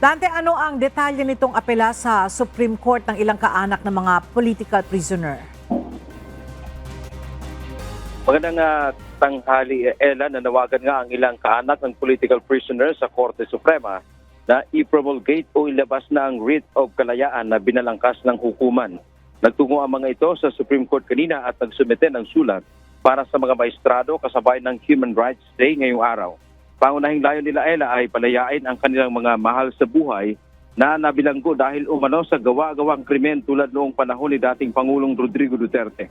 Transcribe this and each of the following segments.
Dante, ano ang detalye nitong apela sa Supreme Court ng ilang kaanak ng mga political prisoner? Magandang tanghali, Ella. Nanawagan nga ang ilang kaanak ng political prisoners sa Korte Suprema na i-promulgate o ilabas na ang writ of kalayaan na binalangkas ng hukuman. Nagtungo ang mga ito sa Supreme Court kanina at nagsumite ng sulat para sa mga maestrado kasabay ng Human Rights Day ngayong araw. Pangunahing layon nila, Ella, ay palayain ang kanilang mga mahal sa buhay na nabilanggo dahil umano sa gawa-gawang krimen tulad noong panahon ni dating Pangulong Rodrigo Duterte.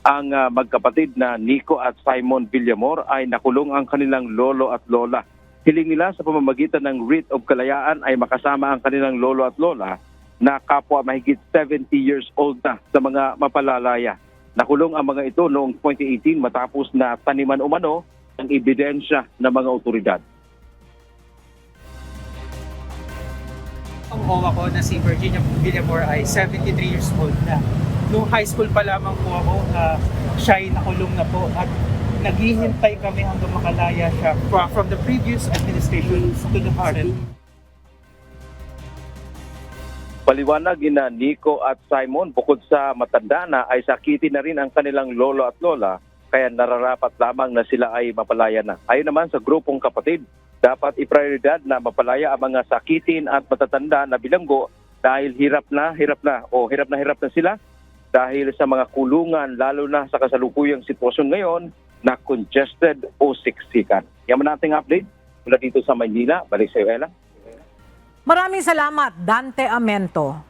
Ang magkapatid na Nico at Simon Villamor ay nakulong ang kanilang lolo at lola. Hiling nila sa pamamagitan ng writ of kalayaan ay makasama ang kanilang lolo at lola na kapwa mahigit 70 years old na sa mga mapalalaya. Nakulong ang mga ito noong 2018 matapos na taniman umano ang ebidensya ng mga otoridad. Ang OWA ko na si Virginia Villamor ay 73 years old na. Noong high school pa lamang po ako, siya ay nakulong na po at naghihintay kami hanggang makalaya siya from the previous administration to the current. Paliwanag ina Nico at Simon, bukod sa matanda na ay sakitin na rin ang kanilang lolo at lola, kaya nararapat lamang na sila ay mapalaya na. Ayon naman sa grupong kapatid, dapat iprioridad na mapalaya ang mga sakitin at matatanda na bilanggo dahil hirap na sila dahil sa mga kulungan, lalo na sa kasalukuyang sitwasyon ngayon na congested o siksikan. Yaman nating update mula dito sa Maynila. Balik sa iyo, Ella. Maraming salamat, Dante Amento.